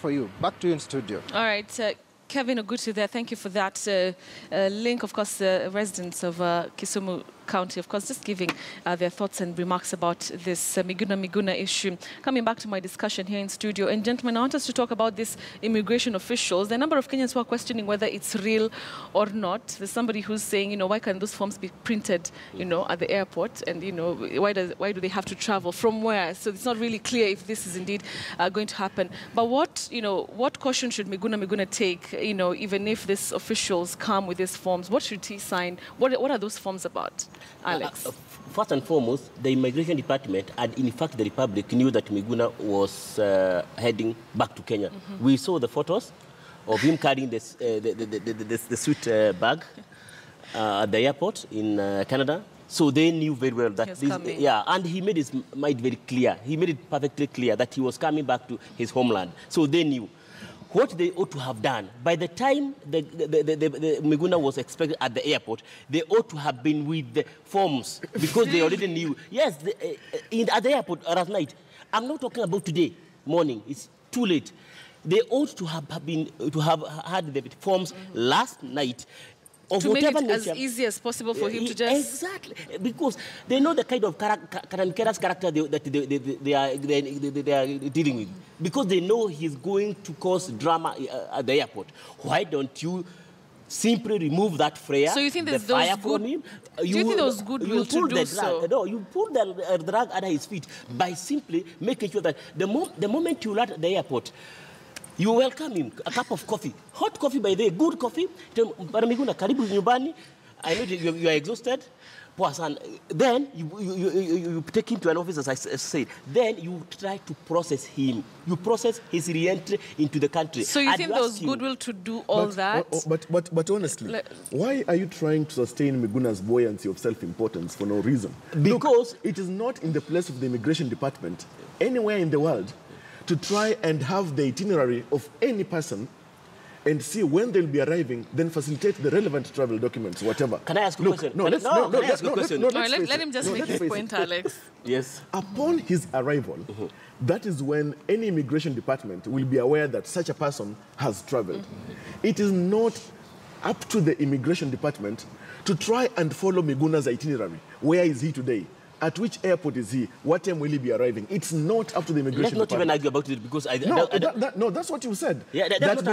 For you. Back to you in studio. All right. Kevin Ogutu there, thank you for that link. Of course, residents of Kisumu County, of course, just giving their thoughts and remarks about this Miguna Miguna issue. Coming back to my discussion here in studio, and gentlemen, I want us to talk about this immigration officials. The number of Kenyans who are questioning whether it's real or not. There's somebody who's saying, you know, why can those forms be printed, you know, at the airport? And, you know, why do they have to travel? From where? So it's not really clear if this is indeed going to happen. But what, you know, what caution should Miguna Miguna take, you know, even if these officials come with these forms? What should he sign? What are those forms about? Alex. First and foremost, the Immigration Department and, in fact, the Republic knew that Miguna was heading back to Kenya. We saw the photos of him carrying the suit bag at the airport in Canada. So they knew very well that this, yeah, and he made his mind very clear. He made it perfectly clear that he was coming back to his homeland. So they knew what they ought to have done. By the time the Miguna was expected at the airport, they ought to have been with the forms because they already knew. Yes, at the airport last night. I'm not talking about today morning. It's too late. They ought to have had the forms last night. To make it as easy as possible for him to just... Exactly, because they know the kind of character that they are dealing with. Because they know he's going to cause drama at the airport. Why don't you simply remove that flare? So you think there's those good... Do you think those goodwill to do so? No, you pull the drag under his feet by simply making sure that the moment you land at the airport, you welcome him, a cup of coffee. Hot coffee, by the way, good coffee. Miguna, karibu nyumbani. I know you are exhausted. Then you take him to an office, as I said. Then you try to process him. You process his re-entry into the country. So you think there's goodwill to do all that? But honestly, why are you trying to sustain Miguna's buoyancy of self-importance for no reason? Because look, it is not in the place of the Immigration Department anywhere in the world to try and have the itinerary of any person and see when they'll be arriving, then facilitate the relevant travel documents, whatever. Can I ask a question? Let him just make his point, Alex. Yes. Upon his arrival, that is when any immigration department will be aware that such a person has traveled. It is not up to the immigration department to try and follow Miguna's itinerary. Where is he today? At which airport is he? What time will he be arriving? It's not up to the immigration department. Let's not even argue about it because no, that's what you said. Yeah, that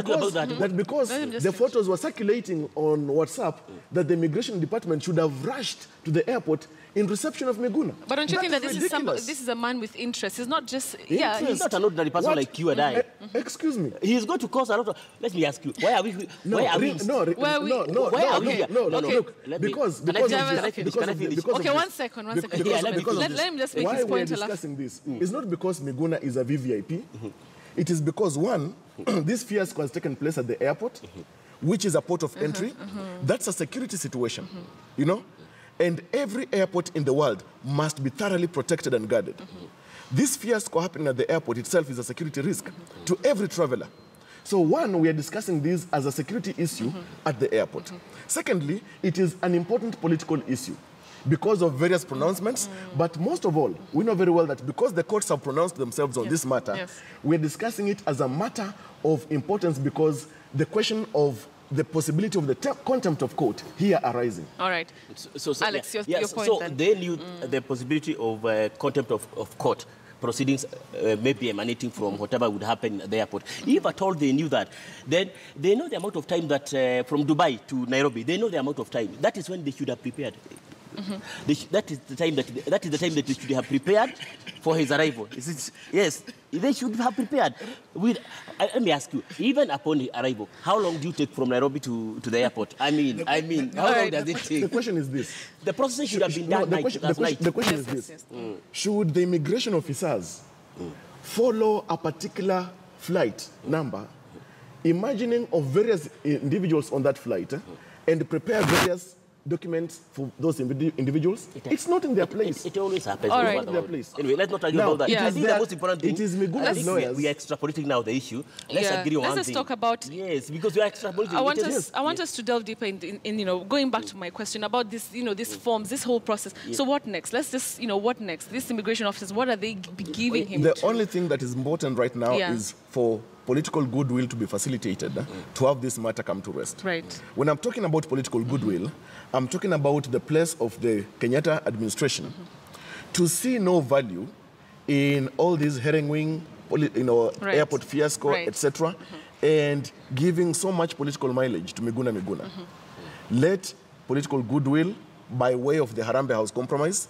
because the photos were circulating on WhatsApp, that the immigration department should have rushed to the airport in reception of Miguna. But don't you think that this is a man with interest? He's not just... Yeah, he's not an ordinary person like you and I. Excuse me. He's going to cause a lot of... Let me ask you, why are we... Because... Okay, one second. Let him just make his point. Why we're discussing this is not because Miguna is a VVIP. It is because, one, this fiasco has taken place at the airport, which is a port of entry. That's a security situation, you know? And every airport in the world must be thoroughly protected and guarded. This fiasco happening at the airport itself is a security risk to every traveler. So one, we are discussing this as a security issue at the airport. Secondly, it is an important political issue because of various pronouncements. But most of all, we know very well that because the courts have pronounced themselves on this matter, we're discussing it as a matter of importance because the question of the possibility of the contempt of court here arising. All right. So Alex, your point so then. They knew the possibility of contempt of court proceedings maybe emanating from whatever would happen at the airport. If at all they knew that, then they know the amount of time that from Dubai to Nairobi, they know the amount of time. That is when they should have prepared. That is the time that they should have prepared for his arrival. Yes, they should have prepared. Let me ask you, even upon his arrival, how long do you take from Nairobi to the airport? I mean, how long does it take? The question is this. The process should have been done last night. The question is this. Should the immigration officers follow a particular flight number, imagining of various individuals on that flight, and prepare various documents for those individuals? It's not in their place. It always happens. All right. It's not in their place. Anyway, let's not argue about that. Yeah. I think the most important thing... It is Miguna's lawyers. We are extrapolating now the issue. Let's agree on one thing. Let's talk about... Yes, because we are extrapolating. I want us to delve deeper in you know, going back to my question about this, you know, these forms, this whole process. So what next? Let's just, you know, what next? These immigration officers, what are they giving him? The only thing that is important right now is for political goodwill to be facilitated to have this matter come to rest. Right. When I'm talking about political goodwill, I'm talking about the place of the Kenyatta administration to see no value in all these herring-wing, airport fiasco, etc., and giving so much political mileage to Miguna Miguna. Let political goodwill, by way of the Harambee House Compromise,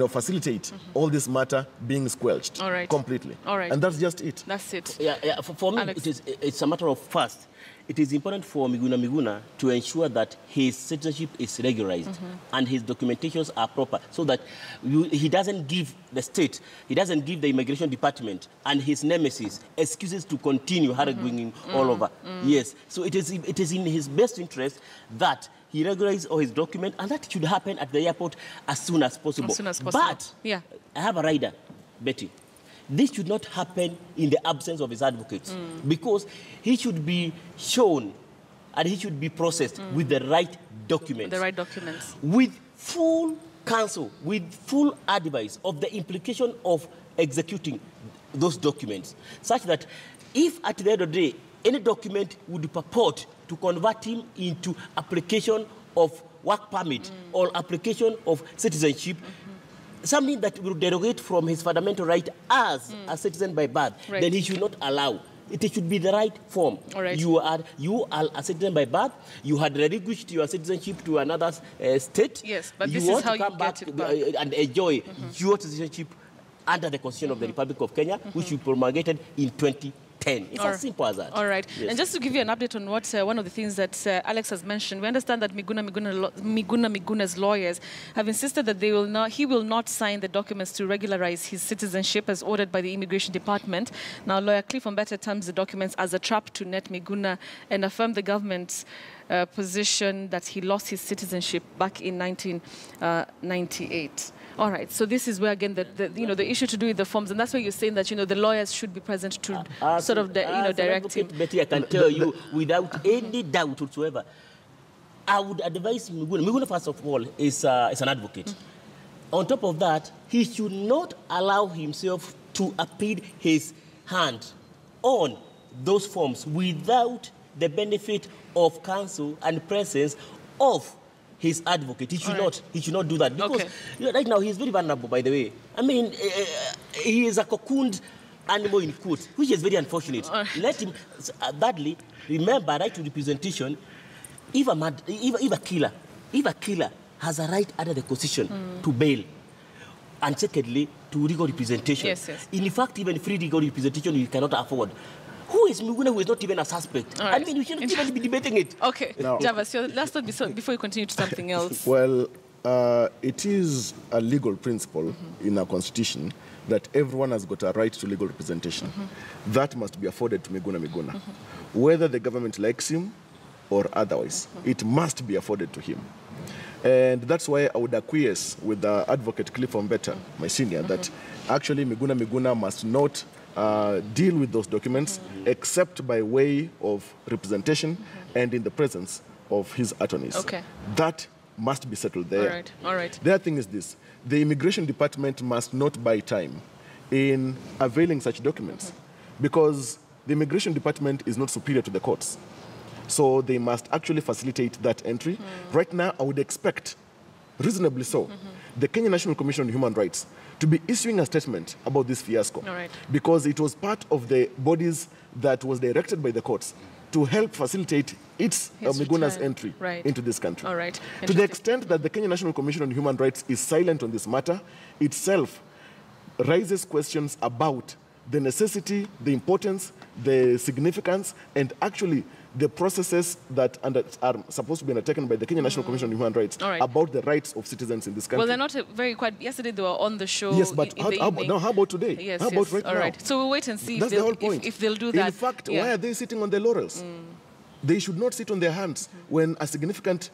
facilitate all this matter being squelched completely. And that's just it. That's it. Yeah. For me, it's a matter of first. It is important for Miguna Miguna to ensure that his citizenship is regularized and his documentations are proper, so that he doesn't give the state, he doesn't give the immigration department and his nemesis excuses to continue harrying him all over. Yes, so it is in his best interest that he regularizes all his documents, and that should happen at the airport as soon as possible. But I have a rider, Betty. This should not happen in the absence of his advocates, because he should be shown and he should be processed with the right documents. The right documents. With full counsel, with full advice of the implication of executing those documents, such that if at the end of the day any document would purport to convert him into application of work permit or application of citizenship, something that will derogate from his fundamental right as a citizen by birth, then he should not allow. It should be the right form. You are a citizen by birth. You had relinquished your citizenship to another state. Yes, but this is how you get it back and enjoy your citizenship under the Constitution of the Republic of Kenya, which we promulgated in 2010. It's as simple as that. All right. Yes. And just to give you an update on what one of the things that Alex has mentioned, we understand that Miguna Miguna's lawyers have insisted that he will not sign the documents to regularize his citizenship as ordered by the Immigration Department. Now, lawyer Cliff Ombete terms the documents as a trap to net Miguna and affirmed the government's position that he lost his citizenship back in 1998. All right, so this is where again the issue to do with the forms, and that's why you're saying that the lawyers should be present to sort of direct him. Betty, I can tell you without any doubt whatsoever, I would advise Miguna. Miguna, first of all, is an advocate. On top of that, he should not allow himself to appeal his hand on those forms without the benefit of counsel and presence of his advocate. He should not do that, because right now he's very vulnerable, by the way. I mean, he is a cocooned animal in court, which is very unfortunate. Let him, thirdly, remember, right to representation. If a killer has a right under the Constitution to bail, and secondly, to legal representation. Yes. In fact, even free legal representation you cannot afford. Who is Miguna, who is not even a suspect? I mean, we shouldn't even be debating it. Okay, no. Javas, your last thought before you continue to something else. Well, it is a legal principle in our constitution that everyone has got a right to legal representation. That must be afforded to Miguna Miguna. Whether the government likes him or otherwise, it must be afforded to him. And that's why I would acquiesce with the advocate Cliff Ombete, my senior, that actually Miguna Miguna must not deal with those documents except by way of representation and in the presence of his attorneys. That must be settled there. All right. The other thing is this: the Immigration Department must not buy time in availing such documents, because the Immigration Department is not superior to the courts. So they must actually facilitate that entry. Right now, I would expect, reasonably so, the Kenya National Commission on Human Rights to be issuing a statement about this fiasco, because it was part of the bodies that was directed by the courts to help facilitate Miguna's entry into this country. To the extent that the Kenya National Commission on Human Rights is silent on this matter, itself raises questions about the necessity, the importance, the significance, and actually the processes that are supposed to be undertaken by the Kenya National Commission on Human Rights about the rights of citizens in this country. Well, they're not very quiet. Yesterday they were on the show. Yes, but how about today? Yes, how about right now? All right. So we'll wait and see if they'll do that. In fact, why are they sitting on their laurels? They should not sit on their hands when a significant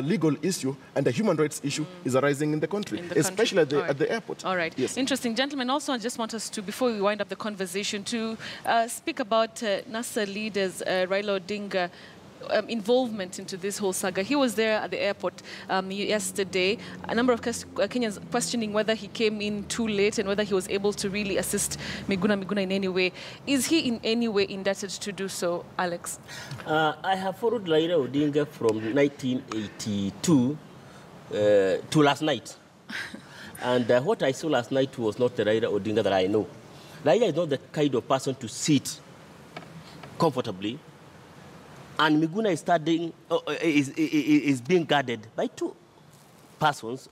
legal issue and a human rights issue is arising in the country, especially at the airport. All right. Yes. Interesting. Gentlemen, also I just want us to, before we wind up the conversation, to speak about NASA leaders Raila Odinga involvement into this whole saga. He was there at the airport yesterday. A number of Kenyans questioning whether he came in too late and whether he was able to really assist Miguna Miguna in any way. Is he in any way indebted to do so, Alex? I have followed Raila Odinga from 1982 to last night. And what I saw last night was not the Raila Odinga that I know. Raila is not the kind of person to sit comfortably, and Miguna is is being guarded by two persons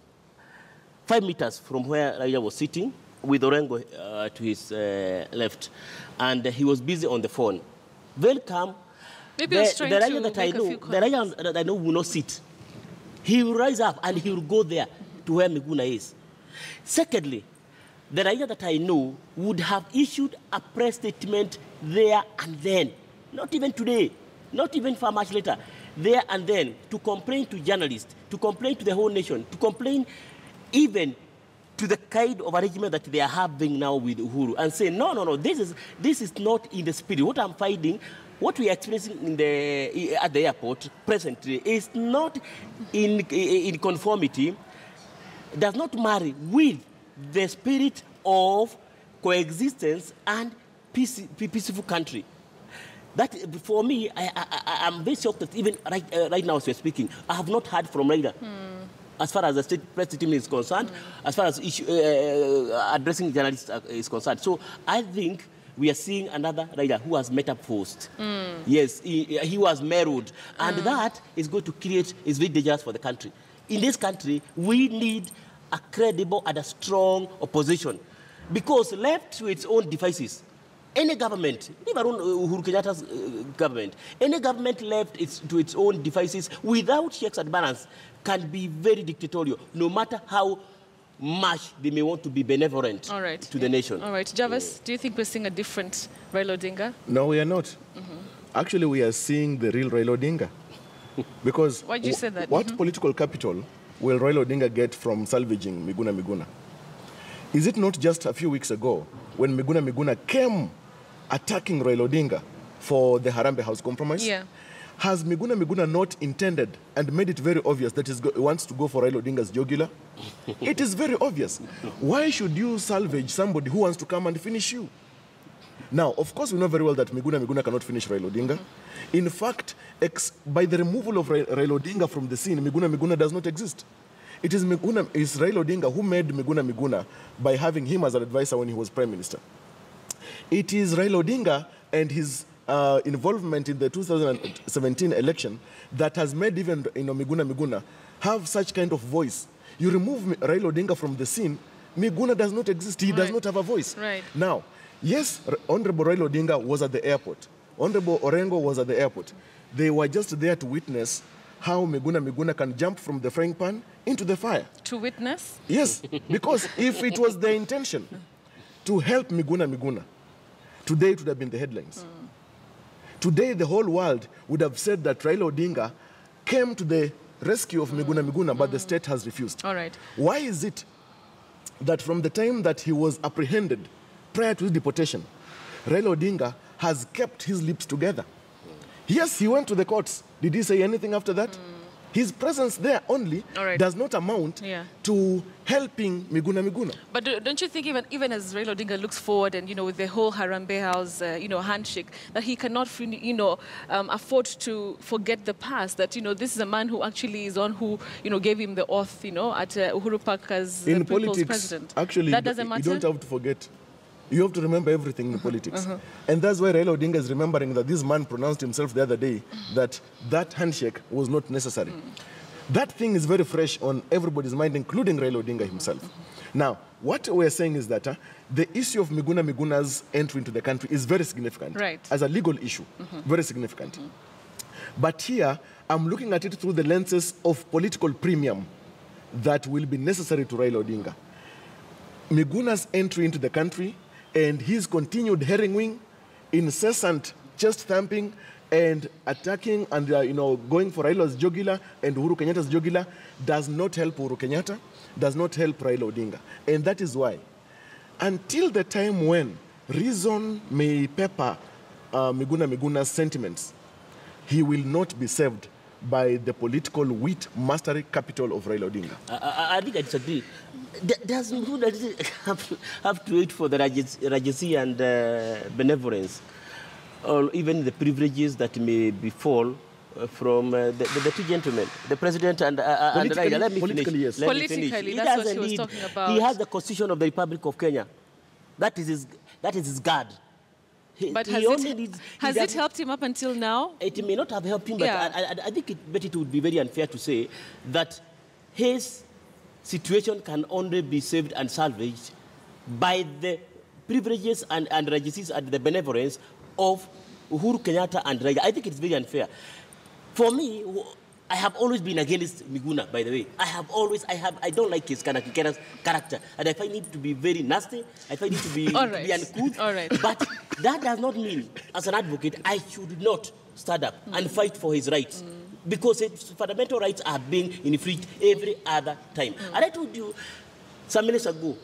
5 meters from where Raila was sitting, with Orengo to his left, and he was busy on the phone. Very calm. Maybe he was trying to Raila that I know will not sit. He will rise up and he will go there to where Miguna is. Secondly, the Raila that I know would have issued a press statement there and then, not even today, not even far much later, there and then, to complain to journalists, to complain to the whole nation, to complain even to the kind of arrangement that they are having now with Uhuru, and say, no, this is not in the spirit. What I'm finding, what we are experiencing at the airport presently is not in conformity, does not marry with the spirit of coexistence and peaceful country. That, for me, I'm very shocked that even right now as we're speaking, I have not heard from Raila. As far as the press statement is concerned, as far as addressing journalists is concerned. So I think we are seeing another Raila who has metamorphosed. Yes, he was married. And that is going to create, is very dangerous for the country. In this country, we need a credible and a strong opposition. Because left to its own devices, any government, leave alone Uhuru Kenyatta's government, any government left to its own devices without checks and balance can be very dictatorial, no matter how much they may want to be benevolent to the nation. All right. Jarvis, do you think we're seeing a different Raila Odinga? No, we are not. Actually, we are seeing the real Raila Odinga. Because why did you say that? What political capital will Raila Odinga get from salvaging Miguna Miguna? Is it not just a few weeks ago when Miguna Miguna came attacking Raila Odinga for the Harambee House compromise? Yeah. Has Miguna Miguna not intended and made it very obvious that he wants to go for Raila Odinga's jugular? It is very obvious. Why should you salvage somebody who wants to come and finish you? Now, of course, we know very well that Miguna Miguna cannot finish Raila Odinga. In fact, by the removal of Raila Odinga from the scene, Miguna Miguna does not exist. It is Raila Odinga who made Miguna Miguna by having him as an advisor when he was Prime Minister. It is Raila Odinga and his involvement in the 2017 election that has made even Miguna Miguna have such kind of voice. You remove Raila Odinga from the scene, Miguna does not exist. He does not have a voice. Now, yes, Honorable Raila Odinga was at the airport. Honorable Orengo was at the airport. They were just there to witness how Miguna Miguna can jump from the frying pan into the fire. To witness? Yes, because if it was their intention to help Miguna Miguna, today it would have been the headlines. Today the whole world would have said that Raila Odinga came to the rescue of Miguna Miguna, but the state has refused. All right. Why is it that from the time that he was apprehended prior to his deportation, Raila Odinga has kept his lips together? Yes, he went to the courts. Did he say anything after that? His presence there only does not amount to helping Miguna Miguna. But don't you think even as Raila Odinga looks forward and, with the whole Harambee House, handshake, that he cannot, afford to forget the past, that, this is a man who actually is on who, gave him the oath, at Uhuru Park as the people's president. Actually, that doesn't matter? You don't have to forget. You have to remember everything in politics. And that's why Raila Odinga is remembering that this man pronounced himself the other day that handshake was not necessary. That thing is very fresh on everybody's mind, including Raila Odinga himself. Now, what we're saying is that the issue of Miguna Miguna's entry into the country is very significant. As a legal issue, very significant. But here, I'm looking at it through the lenses of political premium that will be necessary to Raila Odinga. Miguna's entry into the country and his continued herring-wing, incessant chest-thumping and attacking and going for Raila's jugular and Uhuru Kenyatta's jugular does not help Uhuru Kenyatta, does not help Raila Odinga. And that is why, until the time when reason may pepper Miguna Miguna's sentiments, he will not be saved by the political wit mastery capital of Raila Odinga. I think I disagree. Does Miguna have to wait for the Rajacy and benevolence, or even the privileges that may befall from the two gentlemen, the president and Raila? Let me finish. Yes. Politically, that's what he was talking about. He has the Constitution of the Republic of Kenya. That is his guard. But has it helped him up until now? It may not have helped him, but I think it would be very unfair to say that his situation can only be saved and salvaged by the privileges and regices and the benevolence of Uhuru Kenyatta and Raila. I think it's very unfair. For me, I have always been against Miguna, by the way. I don't like his character. And I find him to be very nasty. I find him to be, uncouth. All right. But that does not mean, as an advocate, I should not stand up and fight for his rights. Because his fundamental rights are being infringed every other time. And I told you some minutes ago,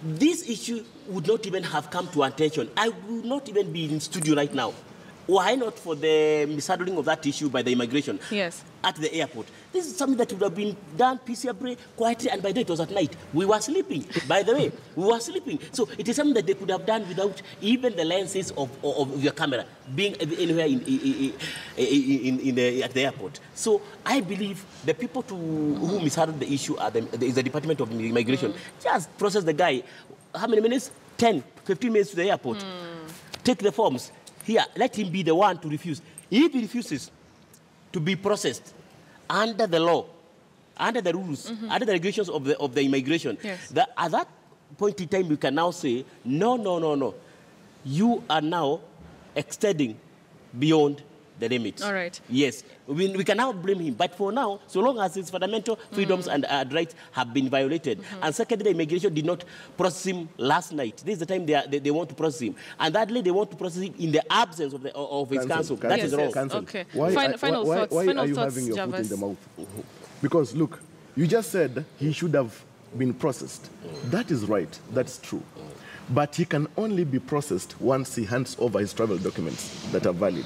this issue would not even have come to attention. I would not even be in studio right now. Why not for the mishandling of that issue by the immigration at the airport? This is something that would have been done peaceably, quietly, and by the way, it was at night. We were sleeping, by the way. We were sleeping. So it is something that they could have done without even the lenses of your camera being anywhere at the airport. So I believe the people who mishandled the issue is the Department of Immigration. Just process the guy. How many minutes? 10, 15 minutes to the airport. Take the forms. Here, let him be the one to refuse. If he refuses to be processed under the law, under the rules, under the regulations of the immigration, at that point in time, you can now say, no. You are now extending beyond the limit. All right. Yes. We can now blame him. But for now, so long as his fundamental freedoms and rights have been violated, and secondly, the immigration did not process him last night. This is the time they want to process him. And thirdly, they want to process him in the absence of his counsel. That is wrong. Okay. Final thoughts. Why Final are you thoughts, having your foot in Javas? the mouth? Because, look, you just said he should have been processed. That is right. That's true. But he can only be processed once he hands over his travel documents that are valid,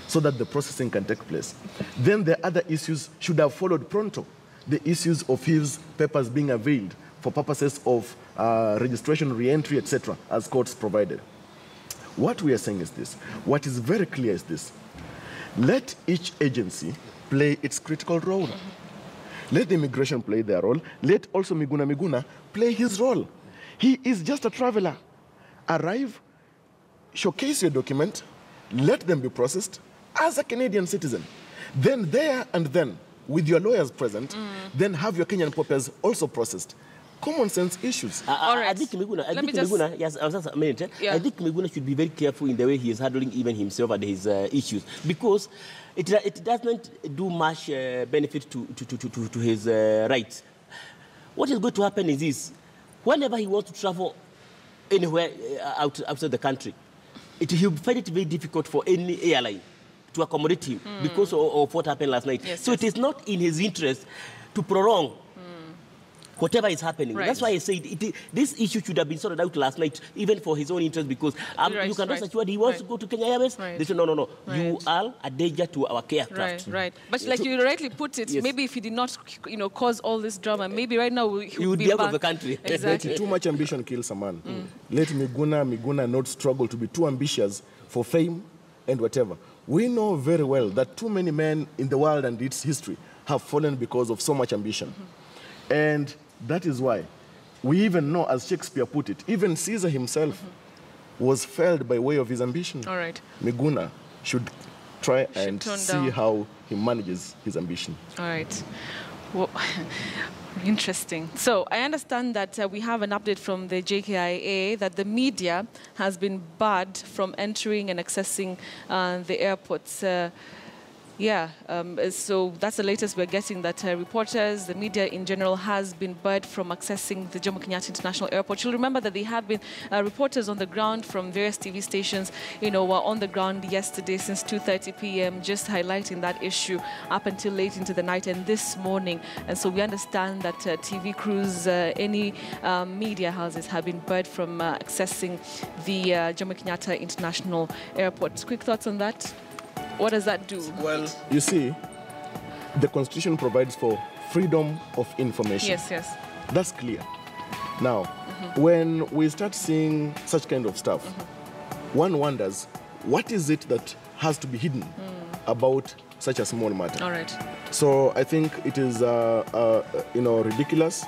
so that the processing can take place. Then the other issues should have followed pronto. The issues of his papers being availed for purposes of registration, re-entry, etc., as courts provided. What we are saying is this. What is very clear is this. Let each agency play its critical role. Let the immigration play their role. Let also Miguna Miguna play his role. He is just a traveler. Arrive, showcase your document, let them be processed as a Canadian citizen. Then there and then, with your lawyers present, then have your Kenyan papers also processed. Common sense issues. All right. I think Miguna, yes, I was just a minute. I think Miguna should be very careful in the way he is handling even himself and his issues, because it doesn't do much benefit to his rights. What is going to happen is this: whenever he wants to travel anywhere outside the country, he'll find it very difficult for any airline to accommodate him because of what happened last night. Yes, so it is not in his interest to prolong whatever is happening. Right. That's why I said this issue should have been sorted out last night, even for his own interest, because you can rest assured he wants to go to Kenya Airways. They said, no. You are a danger to our aircraft. Right. But like you rightly put it, maybe if he did not, cause all this drama, maybe right now he would be out of the country. Exactly. Too much ambition kills a man. Let Miguna not struggle to be too ambitious for fame and whatever. We know very well that too many men in the world and its history have fallen because of so much ambition. And that is why we even know, as Shakespeare put it, even Caesar himself was felled by way of his ambition. All right. Miguna should try and see how he manages his ambition. All right. Well, interesting. So I understand that we have an update from the JKIA that the media has been barred from entering and accessing the airports. So that's the latest we're getting, that reporters, the media in general, has been barred from accessing the Jomo Kenyatta International Airport. You'll remember that they have been reporters on the ground from various TV stations, were on the ground yesterday since 2:30 p.m., just highlighting that issue up until late into the night and this morning. And so we understand that TV crews, any media houses have been barred from accessing the Jomo Kenyatta International Airport. Quick thoughts on that? What does that do? Well, you see, the Constitution provides for freedom of information. Yes, yes. That's clear. Now, when we start seeing such kind of stuff, one wonders, what is it that has to be hidden about such a small matter? All right. So I think it is, ridiculous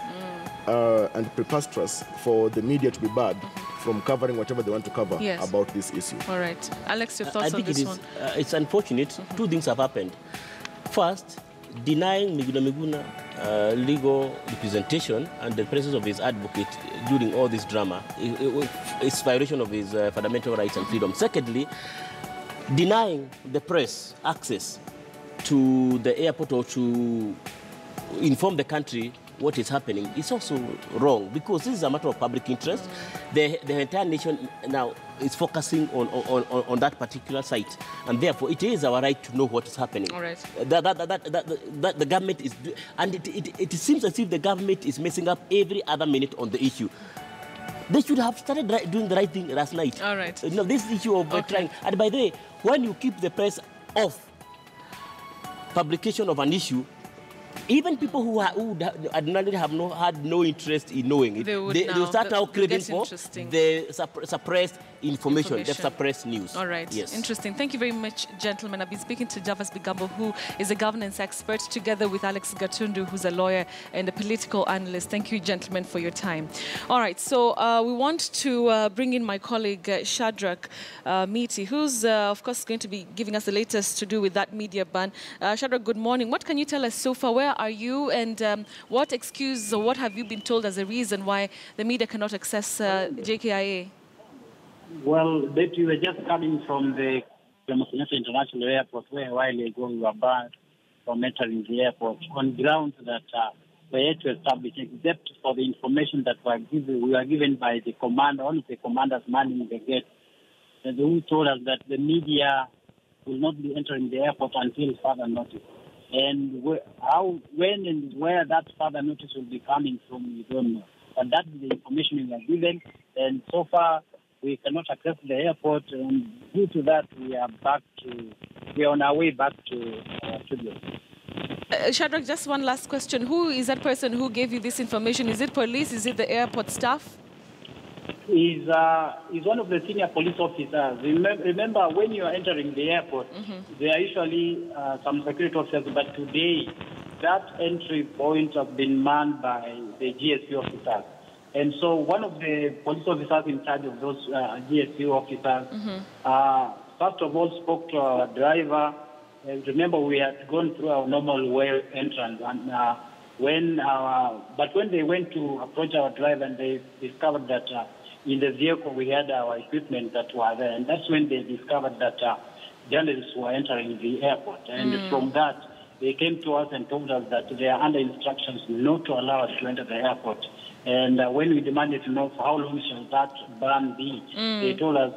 and preposterous for the media to be barred from covering whatever they want to cover about this issue. All right. Alex, your thoughts on this one? It's unfortunate. Two things have happened. First, denying Miguna Miguna legal representation and the presence of his advocate during all this drama is violation of his fundamental rights and freedom. Secondly, denying the press access to the airport or to inform the country what is happening is also wrong, because this is a matter of public interest. The entire nation now is focusing on that particular site, and therefore it is our right to know what is happening. All right. That the government is, and it seems as if the government is messing up every other minute on the issue. They should have started doing the right thing last night. All right. This issue of trying, and by the way, when you keep the press off publication of an issue, even people who ordinarily have had no interest in knowing it, they will start now craving for the suppressed information, the suppressed news. All right. Yes. Interesting. Thank you very much, gentlemen. I've been speaking to Javas Bigambo, who is a governance expert, together with Alex Gatundu, who's a lawyer and a political analyst. Thank you, gentlemen, for your time. All right. So we want to bring in my colleague, Shadrach Miti, who's, of course, going to be giving us the latest to do with that media ban. Shadrach, good morning. What can you tell us so far? Where are you, and what excuse or what have you been told as a reason why the media cannot access JKIA? Well, we were just coming from the Mombasa International Airport, where a while ago we were banned from entering the airport on grounds that were yet to establish, except for the information that we were given by the commander, one of the commanders manning the gate, who told us that the media will not be entering the airport until further notice. And when and where that further notice will be coming from, we don't know. But that's the information we are given. And so far, we cannot access the airport. And due to that, we are on our way back to studio. Shadrach, just one last question. Who is that person who gave you this information? Is it police? Is it the airport staff? He's one of the senior police officers. Remember, when you are entering the airport, there are usually some security officers, but today that entry point has been manned by the GSP officers. And so one of the police officers in charge of those GSP officers, first of all, spoke to our driver. Remember, we had gone through our normal way entrance, and but when they went to approach our driver, and they discovered that in the vehicle we had our equipment that were there, and that's when they discovered that journalists were entering the airport. And from that, they came to us and told us that they are under instructions not to allow us to enter the airport. And when we demanded to know for how long shall that ban be, they told us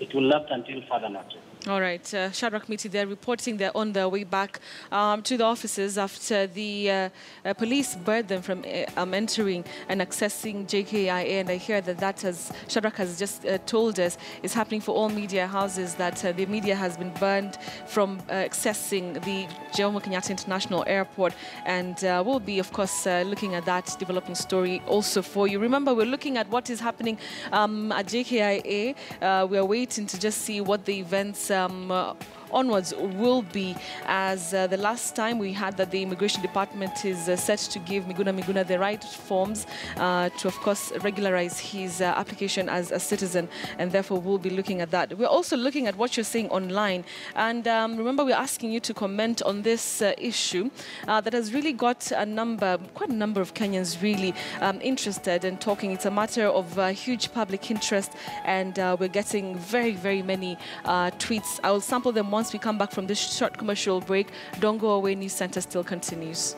it will last until further notice. All right. Shadrach Miti, they're reporting they're on their way back to the offices after the police barred them from entering and accessing JKIA. And I hear that Shadrach has just told us, is happening for all media houses, that the media has been banned from accessing the Jomo Kenyatta International Airport. And we'll be, of course, looking at that developing story also for you. Remember, we're looking at what is happening at JKIA. We are waiting to just see what the events onwards will be, as the last time we had that the Immigration Department is set to give Miguna Miguna the right forms to, of course, regularize his application as a citizen, and therefore we'll be looking at that. We're also looking at what you're saying online, and remember, we're asking you to comment on this issue that has really got quite a number of Kenyans really interested and talking. It's a matter of huge public interest, and we're getting very, very many tweets. I will sample them once we come back from this short commercial break. Don't go away. News Center still continues.